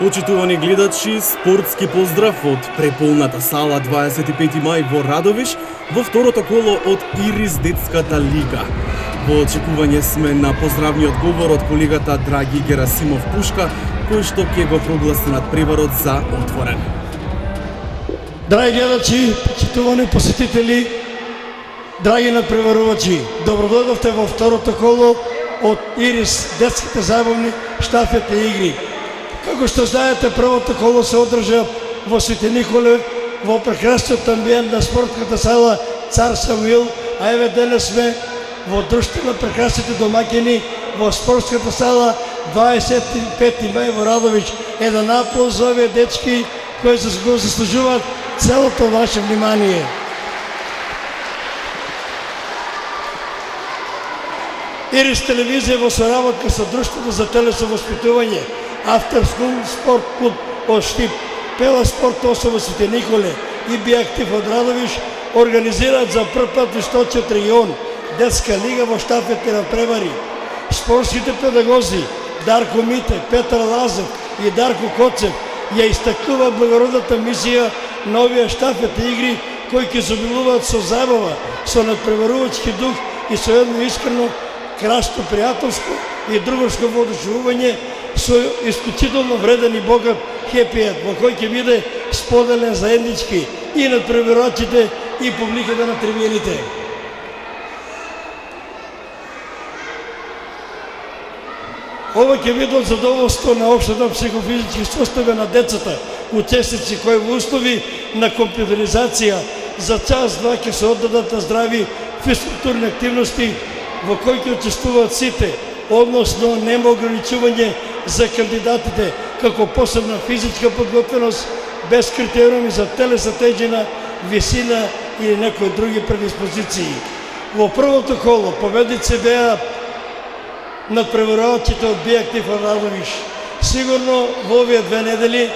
Почитувани гледачи, спортски поздрав од преполната сала 25 мај во Радовиш во второто коло од Ирис детската лига. Во очекување сме на поздравниот говор од колегата Драги Герасимов Пушка, кој што ќе го прогласи надпреварот за отворен. Драги гледачи, почитувани посетители, драги надпреварувачи, добродојдовте во второто коло од Ирис детските забавни штафетни игри. Како што знаете, првото коло се одржа во Свети Николе, во прекрасниот амбиент на спортската сала Цар Самуил, а еве денес сме во друштво на прекрасните домаќини во спортската сала 25 мај во Радович. Еден аплауз за овие дечки кои го заслужуваат целото ваше внимание. Ирис телевизија во соработка со Друштвото за телесовоспитување, After School Sport Club од Штип, Пела Спорт 8 во Свети Николе и Биактив од Радовиш организираат за прв пат во источниот регион детска лига во штафетни надпревари. Спортските педагози Дарко Мите, Петар Лазев и Дарко Коцев ја истакнуваат благородната мисија на овие штафетни игри кои ќе изобилуваат со забава, со надпреварувачки дух и со едно искрено, красно, пријателско и другарско воодушевување со исклучително вреден и богат хепијат во кој ќе биде споделен заеднички и надпреварувачите и публиката на трибините. Ова ќе биде од задоволство на општата психофизички состојба на децата, учесници кои во услови на компјутеризација за час-два ќе се оддадат на здрави физкултурни активности во кои ќе учествуваат сите, односно нема ограничување за кандидатите како посебна физичка подготвеност без критериуми за телесна тежина, висина или некои други предиспозиции. Во првото коло победници беа надпреварувачите од Биактив од Радовиш. Сигурно во овие две недели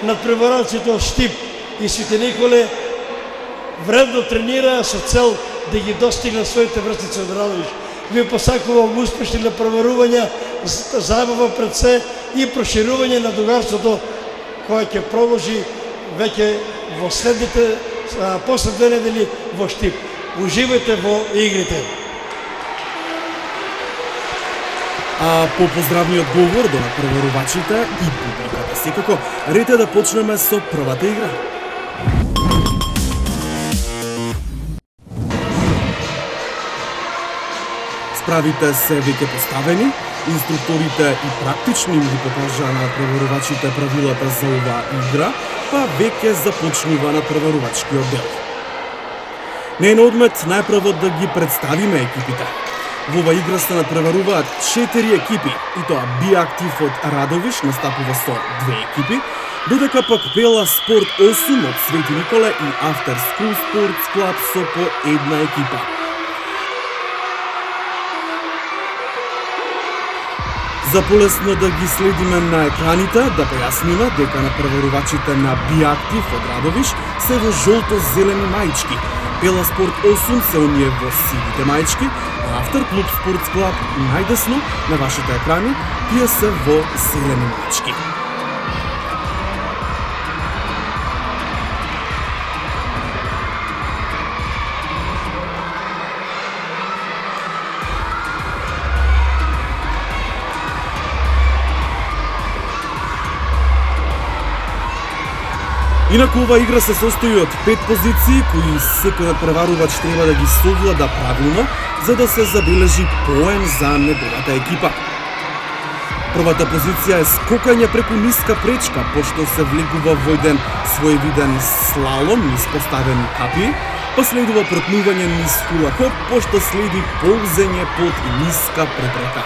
надпреварувачите од Штип и Свети Николе вредно тренираа со цел да ги достигнат своите врсници од Радовиш. Ви посакувам успешни надпреварувања, забава пред се и проширување на другарството кое ќе продолжи веќе во следните после две недели во Штип. Уживајте во игрите. А по поздравниот говор до надпреварувачите и публиката секако, ред е да почнеме со првата игра. Справите се веќе поставени, инструкторите и практично им ги покажаа на надпреварувачите правилата за оваа игра, па веќе започнува надпреварувачкиот дел. Не е на одмет најпрво да ги представиме екипите. Во оваа игра се надпреваруваат 4 екипи, и тоа Биактив од Радовиш настапува со 2 екипи, додека пак Пела Спорт 8 од Свети Николе и After School Sports Club со по една екипа. За полесно да ги следиме на екраните, да појасниме дека надпреварувачите на Биактив од Радовиш се во жолто-зелени маички, Пела Спорт 8 се оние во сивите маички, а After Club Sports Club најдесно на вашите екрани, тие се во зелени маички. Инаку оваа игра се состои од 5 позиции кои секој надпреварувач треба да ги совлада правилно за да се забележи поен за неговата екипа. Првата позиција е скокање преку ниска пречка, пошто се влегува во еден своевиден слалом низ поставени капи, последува протнување низ хулахоп, пошто следи ползење под ниска препрека.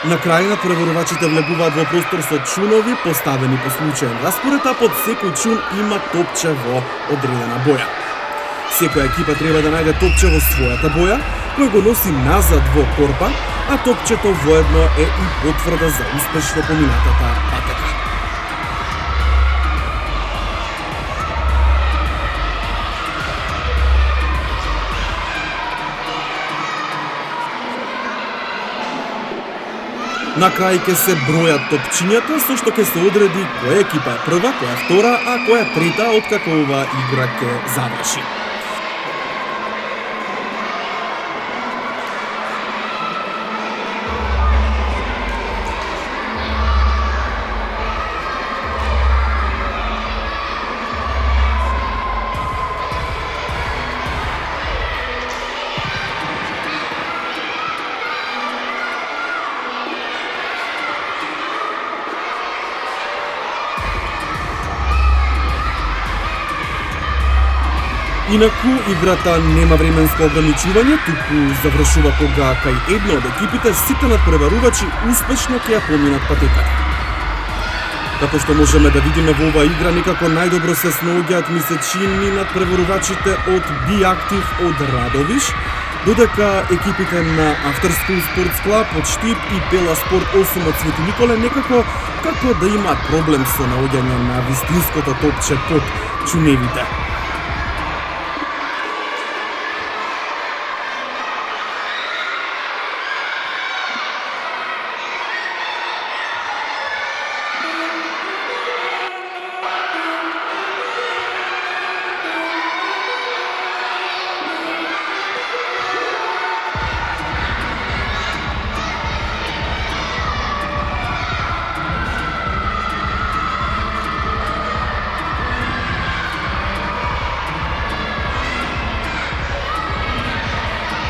На крај надпреварувачите влегуваат во простор со чунови поставени по случаен распоред, а под секој чун има топче во одредена боја. Секоја екипа треба да најде топче во својата боја, кој го носи назад во корпа, а топчето воедно е и потврда за успешно поминатата патека. На крај ќе се бројат топчињата, со што ќе се одреди која екипа е прва, која е втора, а која е трета откако оваа игра ќе заврши. Инаку, играта нема временско ограничување, туку завршува кога кај една од екипите сите надпреварувачи успешно ќе ја поминат патеката. Како што можеме да видиме во оваа игра, некако најдобро се снаоѓаат ми се чини надпреварувачите од Биактив од Радовиш, додека екипите на After School Sports Club од Штип и Пела Спорт 8 од Свети Николе некако како да имаат проблем со наоѓање на вистинското топче под чуневите.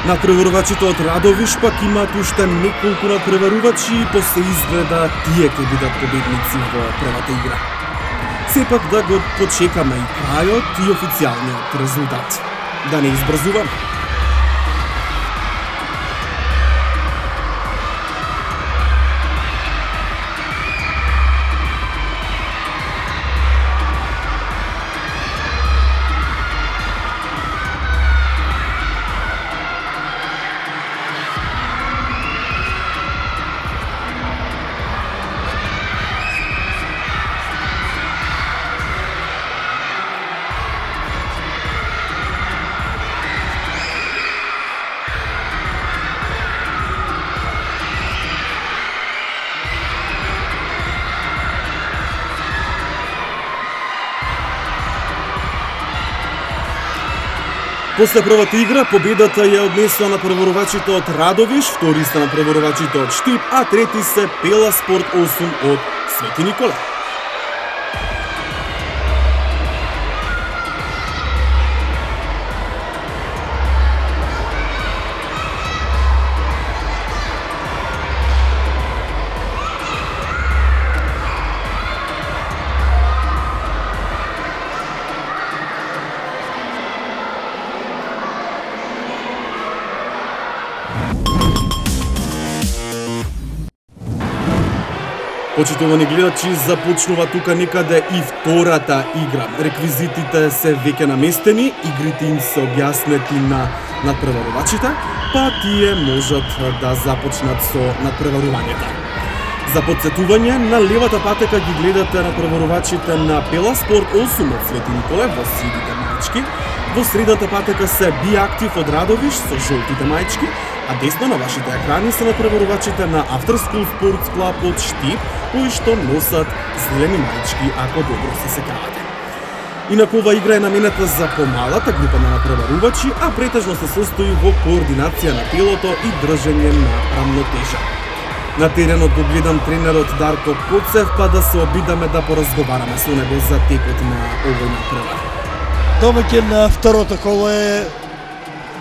Надпреварувачите од Радовиш пак имаат уште неколку надпреварувачи и после изгледа тие ќе бидат победници во првата игра. Сепак да го почекаме и крајот и официјалниот резултат. Да не избрзуваме. После првата игра, победата ја однесоа надпреварувачите од Радовиш, втори се надпреварувачите од Штип, а трети се Пела Спорт 8 од Свети Николе. Почитувани гледачи, започнува тука некаде и втората игра. Реквизитите се веќе наместени, игрите им се објаснети на надпреварувачите, па тие можат да започнат со надпреварувањето. За подсетување, на левата патека ги гледате надпреварувачите на Пела Спорт 8 од Свети Николе во сивите мајчки, во средната патека се Биактив од Радовиш со жолтите мајчки, а десно на вашите екрани се надпреварувачите на After School Sports Club од Штип, кои што носат зелени мајчки, ако добро се сеќавате. Инаку ова игра е наменета за помалата група на надпреварувачи, а претежно се состои во координација на телото и држење на рамнотежа. На теренот го гледам тренерот Дарко Коцев, па да се обидаме да поразговараме со него за текот на овој надпревар. Домаќин на второто коло е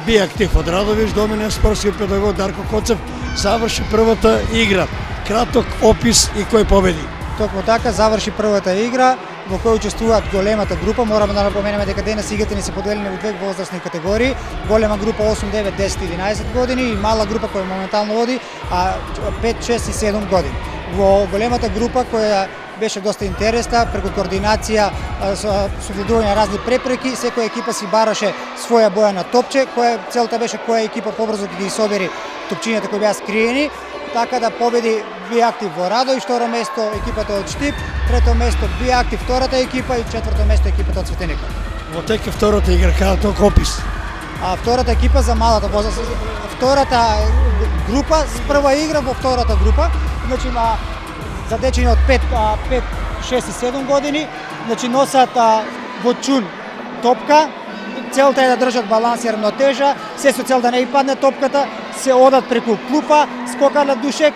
Биактив од Радовиш, доменен спортски педагог Дарко Коцев заврши првата игра. Краток опис и кој победи. Токму така заврши првата игра во која учествуваат големата група. Мораме да напоменеме дека денес игрите ни се поделени во две возрастни категории. Голема група 8, 9, 10 и 11 години и мала група која моментално води 5, 6 и 7 години. Во големата група која беше доста интересна, преку координација, согледување на разни препреки, секоја екипа си бараше своја боја на топче, целта беше која екипа побрзо ќе ги собери топчињата кои беа скриени, така да победи Биактив во Радовиш, второ место екипата од Штип, трето место Биактив втората екипа и четврто место екипата од Свети Николе. Во тека втората игра краток опис. Втората екипа за малата возраст, втората група, прва игра во втората група, значи за дечиња од 5, 6 и 7 години, значи носат во чун топка. Целта е да држат баланс и равнотежа, се со цел да не и падне топката, се одат преку клупа, скокат на душек,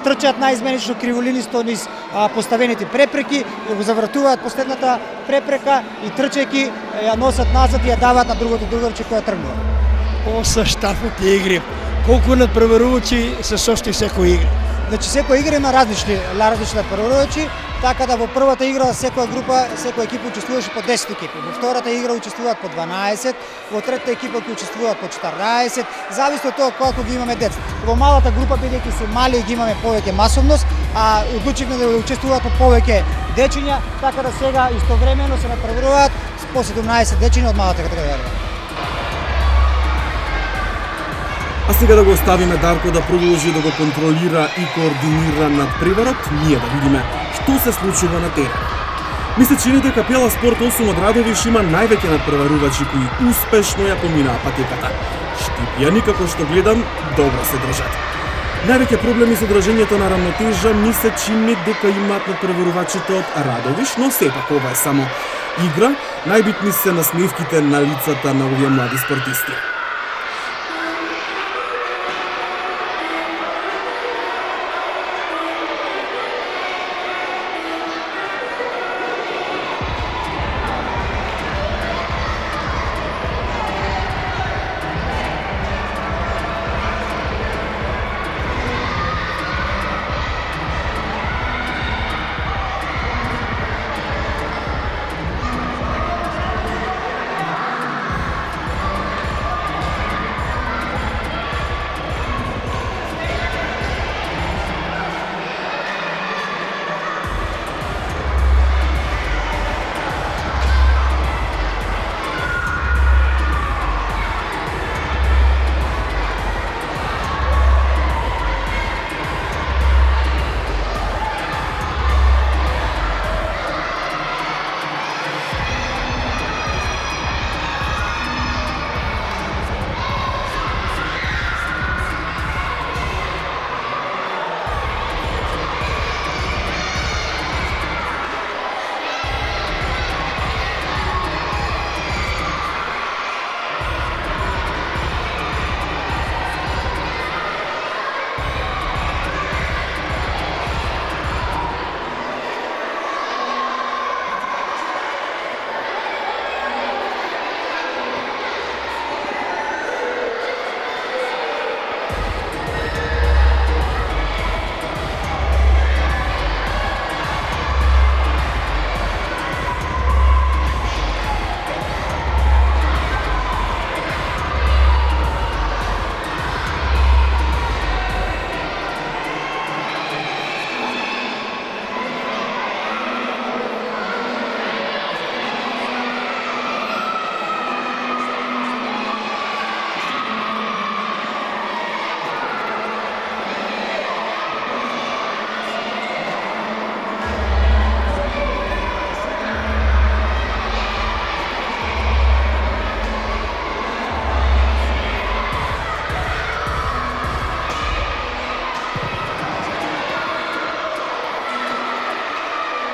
трчат наизменично криволинисто низ поставените препреки, го завртуваат последната препрека и трчајќи ја носат назад и ја даваат на другото другарче кој ја тргнува. Ово се штафните игри. Колку надпреварувачи се состои секоја игра? Значи секоја игра има различни надпреварувачи, така да во првата игра секоја група, секоја екипа учествуваше по 10 екипи. Во втората игра учествуваат по 12, во третата екипа ќе учествуваат по 14, зависи од тоа колку ги имаме деца. Во малата група бидејќи се мали ги имаме повеќе масовност, а одлучивме да учествуваат по повеќе дечиња, така да сега истовремено се надпреваруваат по 17 дечиња од малата категорија. А сега да го оставиме Дарко да продолжи да го контролира и координира надпреварот, ние да видиме што се случува на терен. Ми се чини дека Пела Спорт 8 од Радовиш има највеќе надпреварувачи кои успешно ја поминаа патеката. Штипјани, како што гледам, добро се држат. Највеќе проблеми со држењето на равнотежа ми се чини дека имаат надпреварувачите од Радовиш, но сепак ова е само игра, најбитни се насмевките на лицата на овие млади спортисти.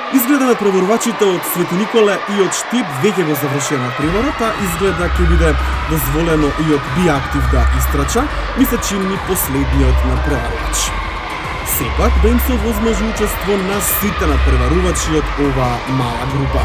Изгледа надпреварувачите од Свети Николе и од Штип веќе го завршија надпреварот, а изгледа ќе биде дозволено и од Биактив да истрача, ми се чини последниот надпреварувач. Сепак да им се овозможи учество на сите надпреварувачи од оваа мала група.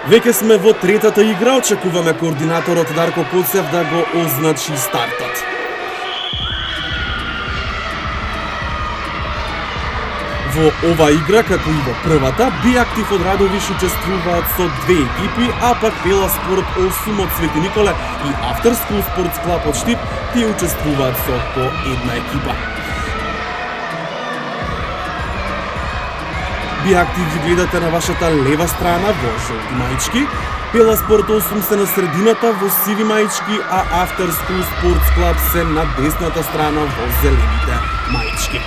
Веќе сме во третата игра, очекуваме координаторот Дарко Коцев да го означи стартот. Во ова игра, како и во првата, Биактив од Радовиш учествуваат со две екипи, а пак Пела Спорт 8 од Свети Николе и After School Sports Club од Штип тие учествуваат со по една екипа. Биактив ги гледате на вашата лева страна во жолти маички, Пела Спорт 8 се на средината во сиви маички, а After School Sports Club се на десната страна во зелените маички.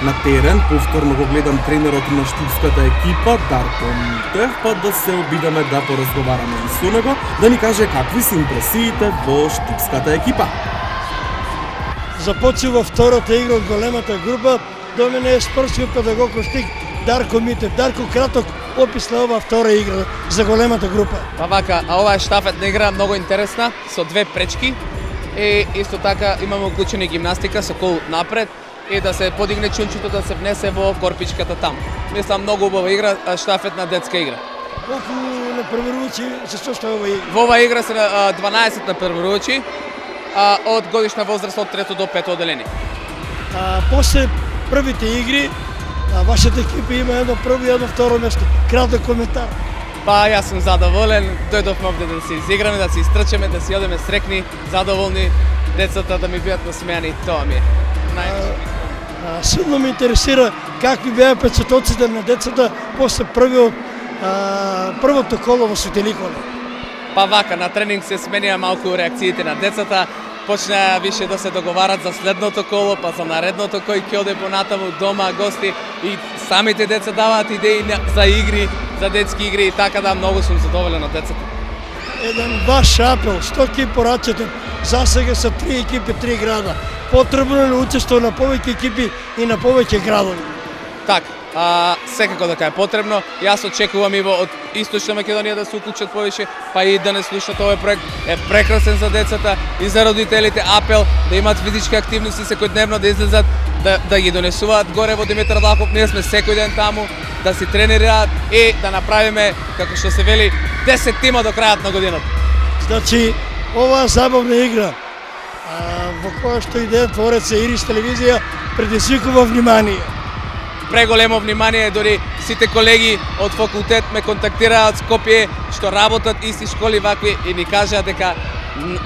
На терен повторно го гледам тренерот на штипската екипа Дарко Митев, па да се обидеме да поразговараме и со него, да ни каже какви се импресиите во штипската екипа. Започва втората игра от големата група. До мене е спортскиот педагог Штик Дарко Митев. Дарко, краток опис на ова втора игра за големата група. Па вака, а ова е штафетна игра многу интересна, со две пречки и исто така имаме уклучени гимнастика со кол напред и да се подигне чунчето да се внесе во корпичката там. Мислам многу убава игра, штафетна детска игра. Колку на прворучи се состои ова игра? Во оваа игра се 12 на прворучи, од годишна возраст од 3 до 5 оделени. После првите игри, вашата екипа има едно прво и едно второ место. Краток коментар. Па јас сум задоволен, дојдовме овде да се изиграме, да се истрчеме, да си одеме срекни, задоволни, децата да ми бидат насмејани, тоа ми е најважно. Силно ме интересира какви беа впечатоците на децата после првото коло во Свети Николе. Па вака, на тренинг се сменија малку реакциите на децата, почнаа више да се договарат за следното коло, па за наредното кој ќе оде понатаму дома, гости и самите деца даваат идеи за игри, за детски игри и така да многу сум задоволен од децата. Еден ваш апел, што ќе порачате? Засега се 3 екипи, 3 града. Потребно е учество на повеќе екипи и на повеќе градови. Така, секако дека е потребно. Јас очекувам и од Источна Македонија да се уклучат повеќе, па и да не слушнат овој проект. Е прекрасен за децата и за родителите. Апел да имаат физички активности секојдневно, да излезат, да ги донесуваат горе во Димитар Лаков. Ние сме секој ден таму, да си тренираат и да направиме, како што се вели, 10 тима до крајот на годината. Значи, оваа забавна игра, во која што идеја творец Ирис телевизија, предизвикува внимание. Преголемо внимание, дори сите колеги од факултет ме контактираат од Скопје што работат исти школи вакви и ни кажаат дека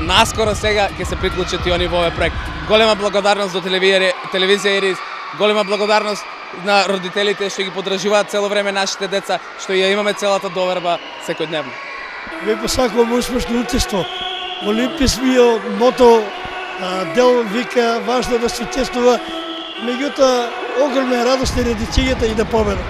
наскоро сега ќе се приклучат и они во овој проект. Голема благодарност до телевизија Ирис, голема благодарност на родителите што ги поддржуваат цело време нашите деца, што ја имаме целата доверба секојдневно. Ви посакувам успешно учество. Олимпискиот мото дел вика важно да се учествува, меѓутоа огромна е радост на дечињата и да победат.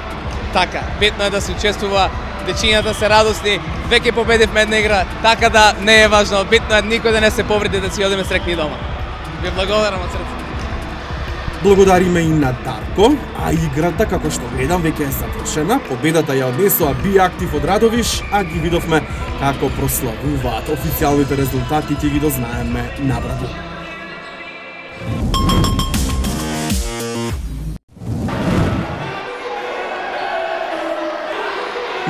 Така, битно е да се учествува, дечињата се радосни, веќе победивме една игра, така да не е важно, битно е никој да не се повреди, да си одиме срекни дома. Ви благодарам од срце. Благодариме и на Дарко, а играта, како што гледам, веќе е завршена. Победата ја однесоа Биактив од Радовиш, а ги видовме како прославуваат. Официјалните резултати ќе ги дознаеме набрзо.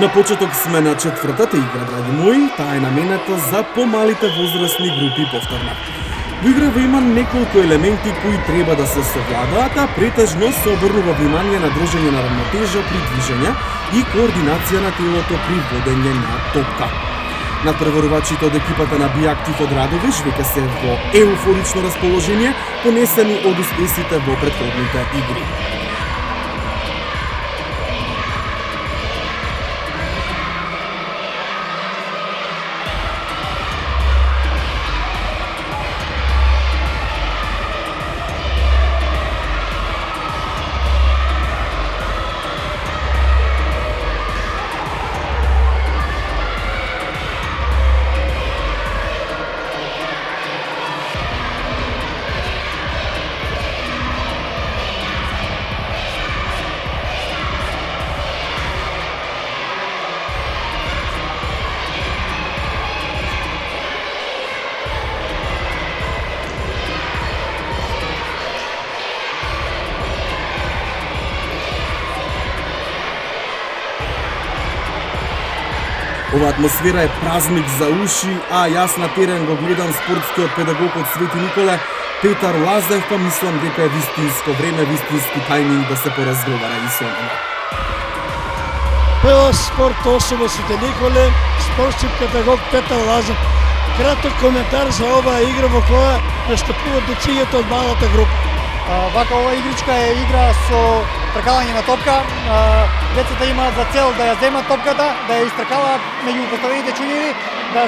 На почеток сме на четвртата игра, драги мои, таа е намената за помалите возрастни групи повторно. Во играва има неколку елементи кои треба да се совладаат, а претежно се обрнува внимание на држење на равнотежа при движење и координација на телото при водење на топка. Надпреварувачите од екипата на Биактив од Радовиш веќе се во еуфорично расположение, понесени од успесите во претходните игри. Ова атмосфера е празник за уши, а јас на терен го гледам спортскиот педагог од Свети Николе, Петар Лазев, па мислам дека е вистинско време, вистински тајминг да се поразговара и со него. Пела Спорт 8 во Свети Николе, спортски педагог Петар Лазев. Краток коментар за оваа игра во која настапуваат децињата од малата група. Вака ова игричка е игра со тркалање на топка. Децата имаат за цел да ја земат топката, да ја истркалаат меѓу поставените чуњеви, да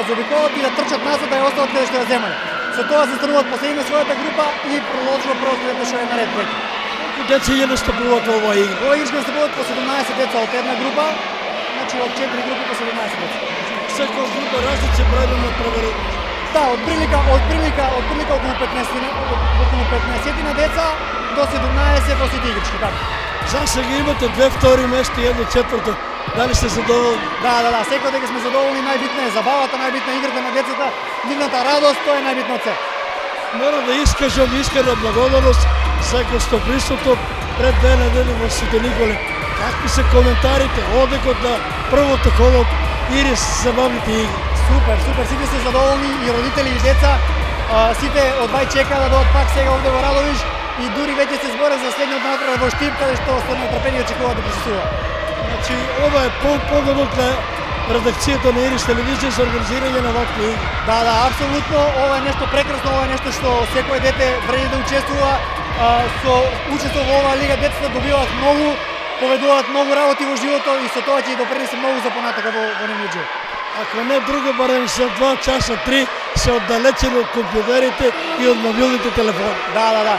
заобиколат и да трчат назад, да ја остават каде што ја земале. Со тоа се стануваат последни својата група и продолжува прво што е наред веќе. Колку дециња настапуваат во оваа игра? Ова игричка настапуваат по 17 деца од една група, значи од 4 групи по 17 деца. Секоја група различен број на проверувања. Да, отприлика околу 15 на деца до 17 во сите игрички, така. За сега имате 2 втори место и 1 четврто. Дали сте задоволни? Да, секој дека сме задоволни, најбитна е забавата, најбитна е играта на децата, нивната радост, тоа е најбитно од се. Морам да искажам искрена благодарност за гостоприството пред 2 недели во Свети Николе. Какви се коментарите, одекот на првото коло Ирис забавните игри? Супер, сите се задоволни, и родители и деца. Сите одвај чека да додат пак сега овде во Радовиш и дури веќе се збора за следниот натпревар во Штип, каде што со нетрпение очекуваат да присуствува. Значи, ова е погонот на редакцијата на Ирис телевизија за организирање на вакви игри. Да, апсолутно, ова е нешто прекрасно, ова е нешто што секој дете вреди да учествува. Со учество во оваа лига децата добиваат многу, поведуваат многу работи во животот и со тоа ќе допринесе многу за понатака во нивниот живот. Ако не друго, барем за 2 часа, 3 се оддалечени од компјутерите и од мобилните телефони. Да.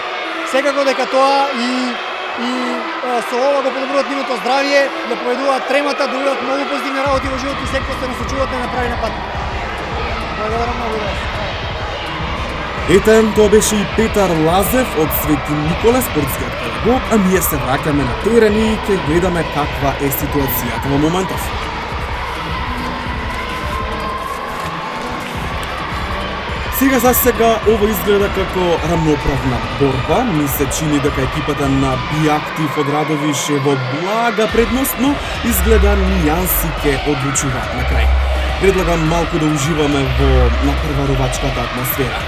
Секако дека тоа и со ова го подобруваат нивното здравје, да поведуваат тремата, добиваат многу позитивни работи во животот и секој се насочуваат на направи пат. Благодарам многу да. Ете, тоа беше и Петар Лазев од Свети Николе, спортскиот педагог, а ние се враќаме на терен и ќе гледаме каква е ситуацијата во моментов. Сега ова изгледа како рамноправна борба. Ми се чини дека екипата на Биактив од Радовиш е во блага предност, но изгледа нијанси ке одлучуваат на крај. Предлагам малку да уживаме во надпреварувачката атмосфера.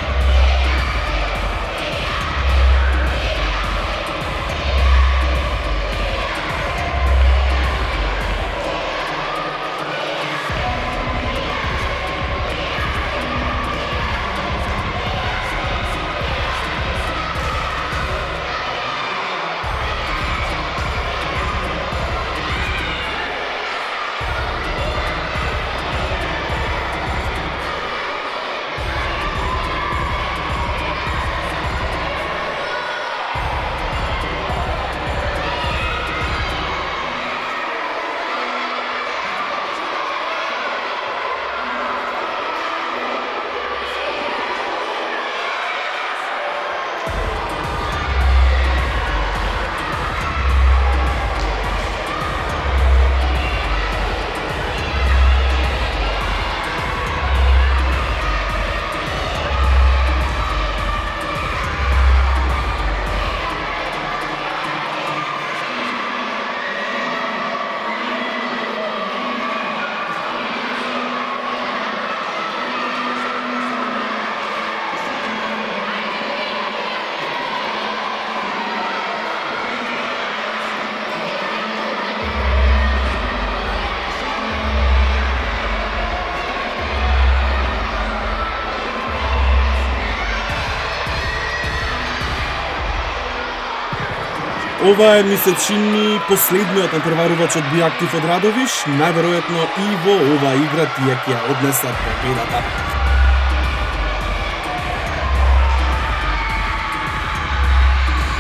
Ова е, ми се чини, последниот надпреварувач од Биактив од Радовиш. Најверојатно и во оваа игра тие ќе однесат победата.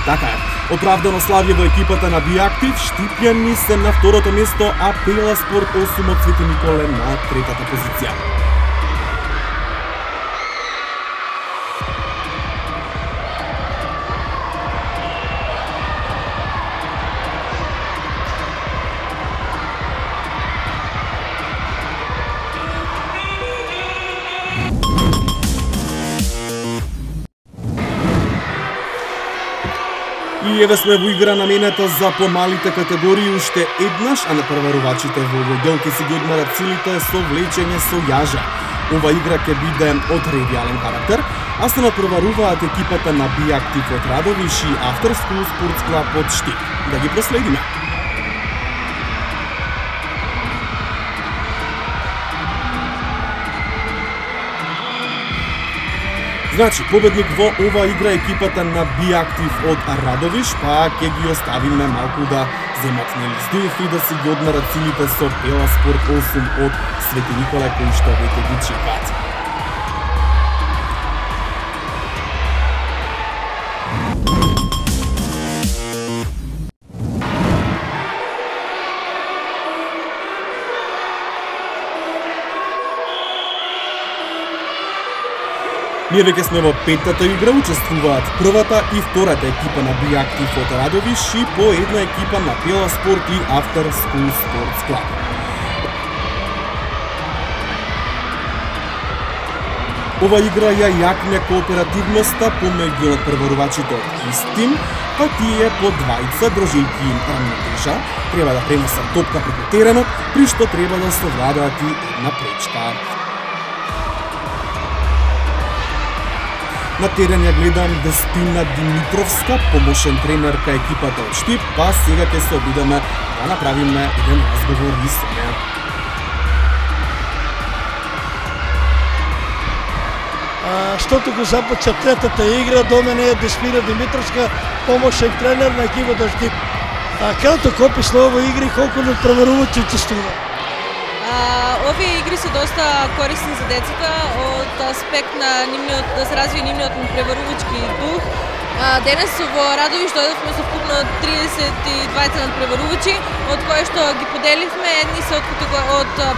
Така е. Оправдано славје во екипата на Биактив, Штипјани се на второто место, а Пеласпорт 8 од Свети Николе на третата позиција. И еве сме во игра наменета за помалите категории уште еднаш, а надпреварувачите во овој дел ќе си ги одмарат силите со влечење со јажа. Ова игра ќе биде од регијален карактер, а се надпреваруваат екипата на Биактив од Радовиш и After School Sports Club од Штип. Да ги проследиме. Значи, победник во ова игра екипата на Биактив од Радовиш, па ќе ги оставиме малку да земат издујев и да си ги одмерат силите со Пела Спорт 8 од Свети Николе, кои што веќе ги чекаат. Ние веќе сме во петтата игра, учествуваат првата и втората екипа на Биактив од Радовиш и по една екипа на Пела Спорт и After School Sports Club. Ова игра ја јакне кооперативноста помеѓу надпреварувачите од истим, па тие по двајца, држејќи им рамнотежа, треба да пренесат топка преку теренот, при што треба да совладаат и една пречка. На терен ја гледам Деспина Димитровска, помошен тренер кај екипата од Штип, па сега ќе се обидеме да направиме еден разговор и со неа. Штото го започна третата игра, до мене е Деспина Димитровска, помошен тренер на екипата од Штип. Краток опис на овој игри, колку надпреварувачи учествува? Овие игри се доста корисни за децата од аспект на да се развие нивниот надпреварувачки дух. Денес во Радовиш дојдовме со вкупно 32 надпреварувачи, од кои што ги поделивме, едни се од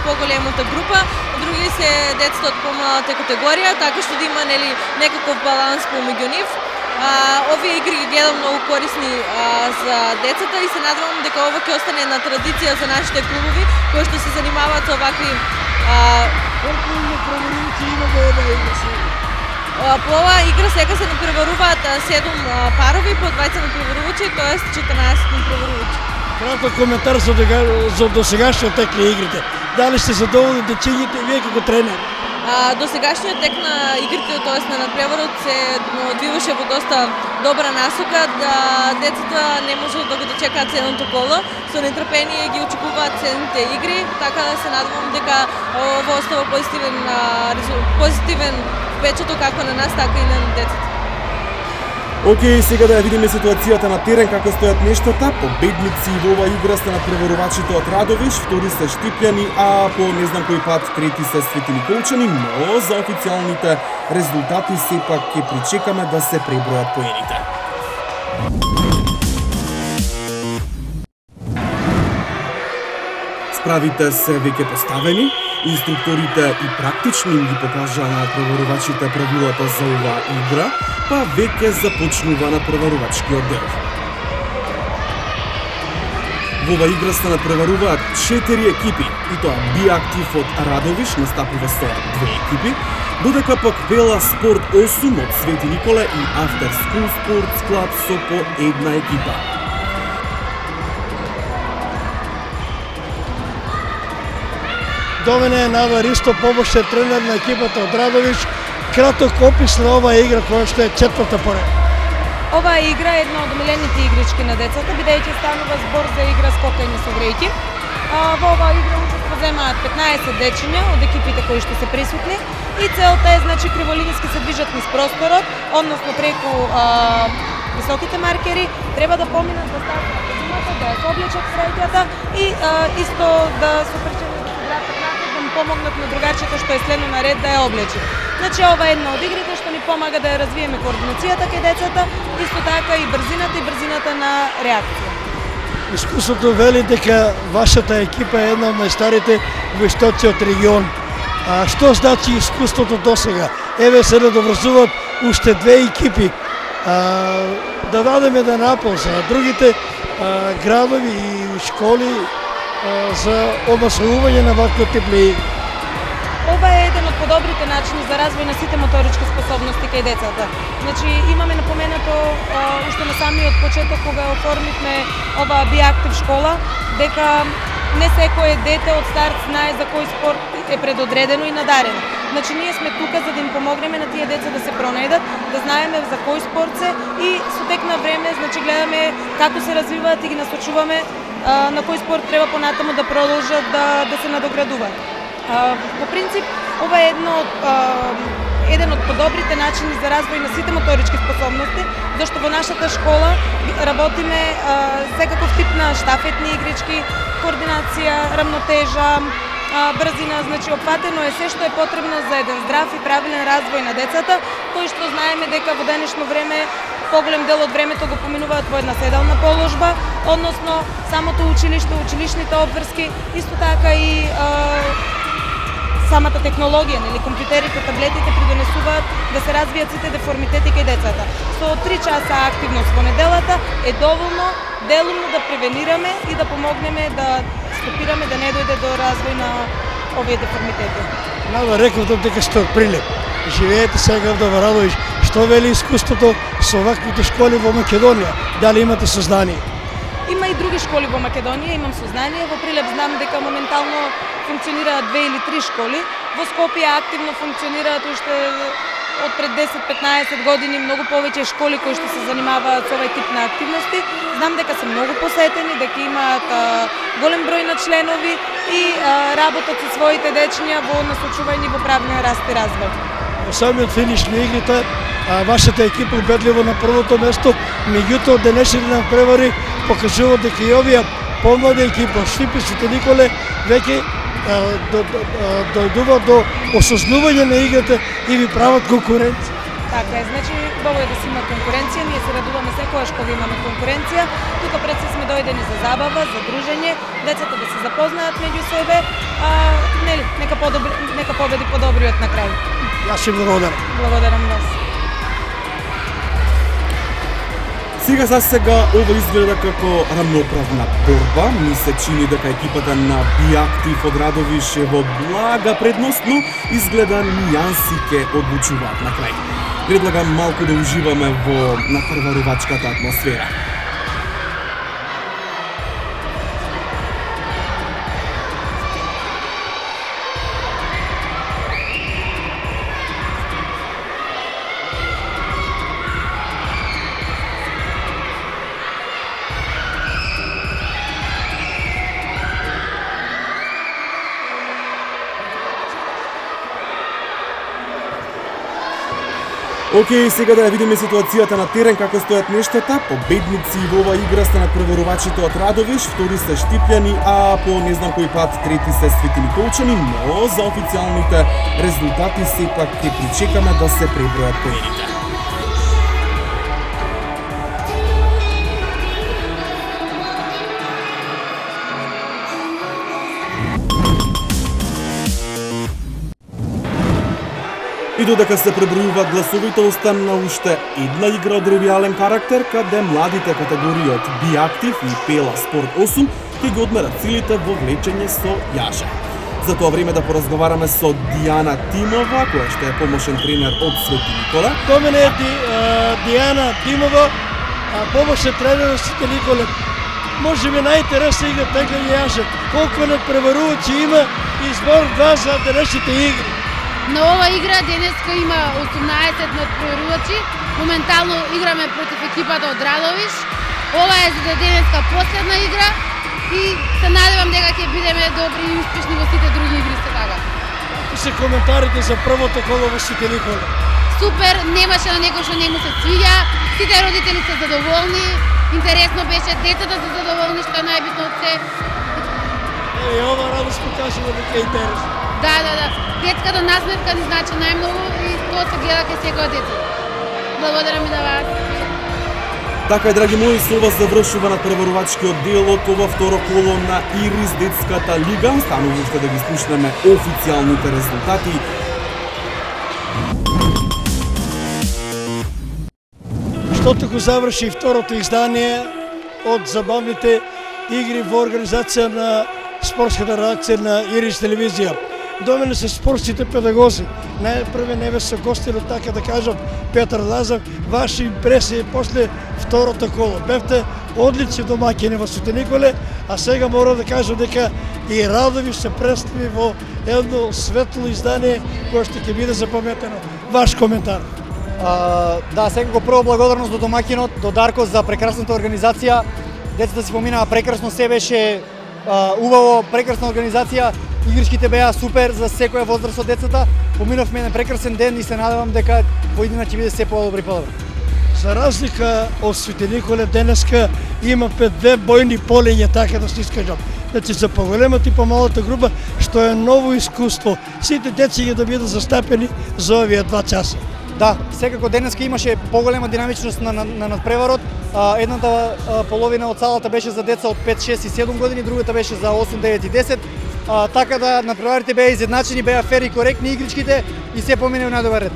поголемата група, други се децата од помалата категорија, така што да има некаков баланс помеѓу нив. Овие игри ги гледам многу корисни за децата и се надевам дека ова ќе остане една традиција за нашите клубови кои што се занимаваат со овакви Колку надпреварувачи има во оваа игра? По оваа игра сега се надпреваруваат 7 парови по 20 надпреварувачи, тоест 14 надпреварувачи. Краток коментар за досегашниот тек на игрите. Дали сте задоволни дечињите и вие како тренер? Досегашниот тек на игрите, тоест на надпреварот, се одвиваше во доста добра насока, да децата не можат да го дочекаат седмото коло, со нетрпение ги очекуваат седмите игри, така да се надевам дека ова остава позитивен впечаток како на нас, така и на децата. Океј, сега да ја видиме ситуацијата на терен, како стојат нештата. Победници во оваа игра се надпреварувачите од Радовиш, втори се Штипјани, а по не знам кој пат трети се Свети Николчани, но за официјалните резултати сепак ќе причекаме да се пребројат поените. Справите се веќе поставени, инструкторите и практично им ги покажаа на надпреварувачите правилата за оваа игра, па веќе започнува надпреварувачкиот дел. Во оваа игра се надпреваруваат 4 екипи, и тоа Биактив од Радовиш настапува со 2 екипи, додека пак Пела Спорт 8 од Свети Николе и After School Sports Club со по една екипа. До мене е Нада Ристо, помошен тренер на екипата од Радовиш. Краток опис на оваа игра која што е четврта поред. Оваа игра е една од омилените игрички на децата, бидејќи станува збор за игра скокање со грејки. Во оваа игра учество земаат 15 дечиња од екипите кои што се присутни и целта е криволиниски се движат низ просторот, односно преку високите маркери, треба да поминат да стават на позимата, да ја облечат среќата и исто да се причини да се вратат напред, да му помогнат на другачето што е следно на ред да ја облече. Ова е една од игрите што ни помага да ја развиеме координацијата кај децата, исто така и брзината на реакција. Искуството вели дека вашата екипа е една од најстарите во истоциот регион. Што значи искуството досега? Еве се надоврзуваат уште 2 екипи. Да дадеме еден апел за другите градови и школи за омасовување на вакви тип игри. Ова е еден од подобрите начини за развој на сите моторички способности кај децата. Имаме напоменато уште на самиот почеток кога оформивме оваа Биактив школа, дека не секое дете од старт знае за кој спорт е предодредено и надарено. Ние сме тука за да им помогнеме на тие деца да се пронајдат, да знаеме за кој спорт се и со тек на време гледаме како се развиваат и ги насочуваме на кој спорт треба понатаму да продолжат да се надоградуваат. По принцип, ова е еден од подобрите начини за развој на сите моторички способности, зашто во нашата школа работиме секаков тип на штафетни игрички, координација, рамнотежа, брзина, значи опфатено е се што е потребно за еден здрав и правилен развој на децата, кои што знаеме дека во денешно време поголем дел од времето го поминуваат во една седална положба, односно самото училиште, училишните обврски, исто така и самата технологија, нели, компјутерите, таблетите придонесуваат да се развијат сите деформитети кај децата. Со 3 часа активност во неделата е доволно делумно да превенираме и да помогнеме да стопираме да не дојде до развој на овие деформитети. Нада реков дека сте од Прилеп. Живеете сега во Радовиш. Што вели искуството со ваквите школи во Македонија? Дали имате сознание? Има и други школи во Македонија, имам сознание. Во Прилеп знам дека моментално функционираат 2 или 3 школи. Во Скопје активно функционираат уште од пред 10-15 години многу повеќе школи кои што се занимаваат со овој тип на активности. Знам дека се многу посетени, дека имаат голем број на членови и работат со своите дечиња во насочување во правилен раст и развој. Во самиот финиш на игрите, вашата екипа убедливо на првото место, меѓутоа денешните надпревари покажуваат дека и овие помлади екипа, Штип и Свети Николе, веќе дојдува до осознување на играта и ви прават конкуренција. Така е, значи убаво е да си има конкуренција, ние се радуваме секогаш кога имаме конкуренција. Тука пред се сме дојдени за забава, за дружење, децата да се запознаат меѓу себе, нели, нека победи подобриот на крај. Јас ви благодарам. Благодарам вас. Сега за сега ова изгледа како рамноправна борба. Ми се чини дека екипата на Биактив од Радовиш е во блага предност, но изгледа нијанси ке одлучуваат на крај. Предлагам малку да уживаме во надпреварувачката атмосфера. Океј, сега да ја видиме ситуацијата на терен, како стојат нештата. Победници во оваа игра се надпреварувачите од Радовиш, втори се Штипјани, а по не знам кој пат трети се Свети Николчани, но за официјалните резултати сепак ќе причекаме да се пребројат поените. И додека се пребројуваат гласовите, остана уште една игра од ревијален карактер, каде младите категории од Биактив и Пела Спорт 8 ќе ги одмерат силите во влечење со јаже. За тоа време да поразговараме со Дијана Тимова, која што е помошен тренер од Свети Никола. До мене е Дијана Тимова, помошен тренер од Свети Николе. Може би најинтересна игра теглење јаже. Колку надпреварувачи има и збор 2 за денешните игри. На ова игра денеска има 18 надпреварувачи. Моментално играме против екипата од Радовиш. Ова е за денеска последна игра и се надевам дека ќе бидеме добри и успешни во сите други игри сега. Какви се коментарите за првото коло во Свети Николе? Супер, немаше на некој што не му се свиѓа. Сите родители се задоволни. Интересно беше, децата се задоволни, што е најбитно од се. И ова радост покажува дека е интересно. Да. Детската насмевка ни значи најмногу и тоа се гледа кај секој дете. Благодарам и на вас. Така е, драги мои, со ова завршува надпреварувачкиот дел од ова второ коло на Ирис детската лига. Станува уште да ги слушнеме официјалните резултати. Што туку заврши второто издание од забавните игри во организација на спортската редакција на Ирис телевизија. До мене се спортските педагози. Најпрве не ве се гостило, така да кажам, Петар Лазар, ваши импресии после второто коло. Бевте одлични домаќини во Свети Николе, а сега мора да кажам дека и Радовиш се представи во едно светло издание кое што ќе биде запаметено. Ваш коментар. Да, секако прво благодарност до домакинот, до Дарко за прекрасната организација. Децата си поминаа прекрасно, се беше убаво, прекрасна организација. Игричките беа супер за секоја возраст од децата. поминавме еден прекрасен ден и се надевам дека во иднина ќе биде се подобро и подобро. За разлика од Свети Николе, денеска има 5 бојни полења, така да се искажам. Значи за поголемата и помалата група, што е ново искуство. Сите деца ќе да бидат застапени за овие 2 часа. Да, секако денеска имаше поголема динамичност на надпреварот. Едната половина од салата беше за деца од 5, 6 и 7 години, другата беше за 8, 9 и 10. Така да надпреварите беа изедначени, беа фер и коректни игричките и се помине на добар ред.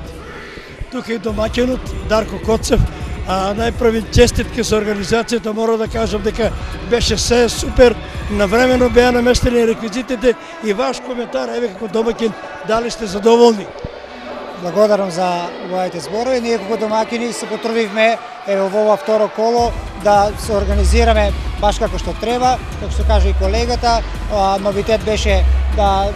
Тука и домаќинот Дарко Коцев, најпрви честитки за организацијата, мора да кажам дека беше се супер, навремено беа наместени реквизитите и ваш коментар, еве како домаќин, дали сте задоволни? Благодарам за убавите зборови. Ние како домакини се потрудивме во ова второ коло да се организираме баш како што треба, како што каже и колегата. Новитет беше да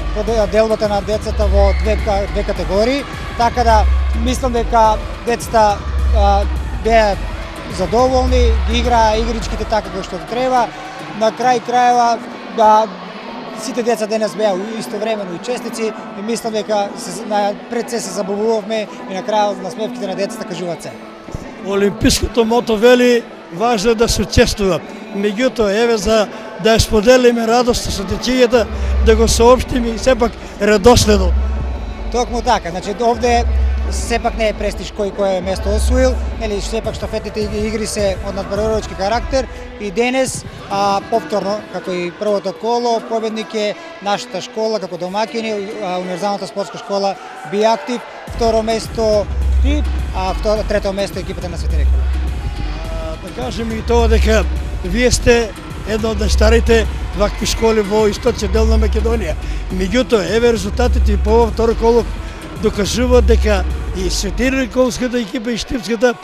делбата на децата во две категории, така да мислам дека децата беа задоволни, играа игричките така како што треба. На крај крајава да сите деца денес беа истовремено и честици и мислам дека пред се забавувавме и на крајот насмевките на децата кажуваат се. Олимпиското мото вели важно е да се учествува. Меѓутоа, еве за да ја споделиме радоста со дечињата, да го соопштиме и сепак редоследно. Токму така, значи овде сепак не е престиж кој е место освоил, нели сепак штафетните игри се од надпреварувачки карактер и денес повторно како и првото коло победник е нашата школа како домакини, Универзалната спортска школа Биактив, второ место ТИП, трето место екипата на Свети Николе. Да кажеме и тоа дека вие сте една од најстарите вакви школи во источниот дел на Македонија. Меѓутоа, еве резултатите и по ова второ коло докажуваат дека и Светиниколската екипа и Штипската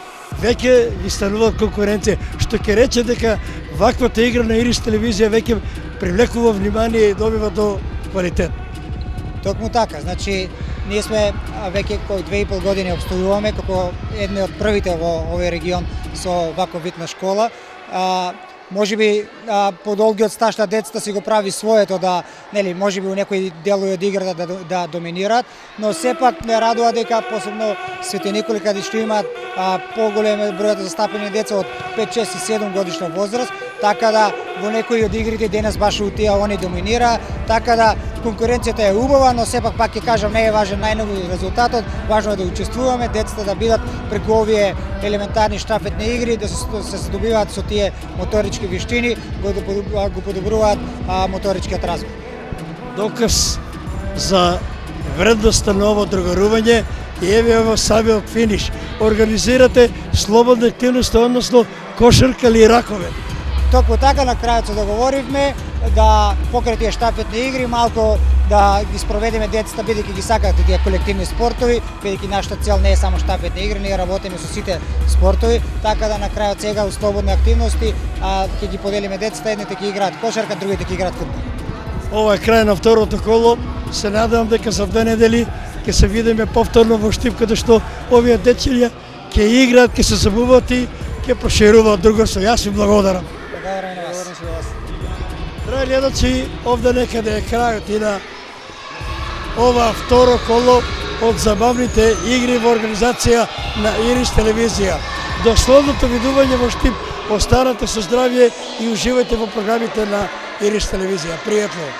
веќе ги стануваат конкуренција, што ќе рече дека ваквата игра на Ирис телевизија веќе привлекува внимание и добива до квалитет. Токму така, значи ние сме веќе кој 2,5 години обстојуваме како едни од првите во овој регион со ваков вид на школа. Може би по долгиот стаж на децата си го прави своето да, нели, може би у некои делови од играта да доминираат, но сепак ме радува дека посебно Свети Николе каде што имаат поголем бројот застапени деца од 5, 6 и 7 годишна возраст, така да во некои од игрите денес баш у тие они доминира, така да конкуренцијата е убава, но сепак пак ќе кажам не е важен најнови резултатот, важно е да учествуваме, децата да бидат преку овие елементарни штафетни игри, да се здобиваат со тие моторички виштини, го подобруваат моторичкиот развој. Доказ за вредноста на ово другарување и еве во самиот финиш. Организирате слободна активност, односно кошарка или ракове. Токму така на крајот се договоривме да покрај тие штафетни игри малку да ги спроведеме децата, бидејќи ги сакаат тие колективни спортови, бидејќи нашата цел не е само штафетни игри, ние работиме со сите спортови, така да на крајот сега у слободни активности ќе ги поделиме децата, едните ќе играат кошарка, другите ќе играат фудбал. Ова е крај на второто коло. Се надевам дека за 2 недели ќе се видиме повторно во Штип, каде што овие дечиња ќе играат, ќе се забавуваат и ќе прошируваат другарство. Јас ви благодарам. Благодарам на вас. Драги гледачи, овде некаде е крајот и на ова второ коло од забавните игри во организација на Ирис телевизија. До следното видување во Штип, останете со здравје и уживајте во програмите на Ирис телевизија. Пријатно!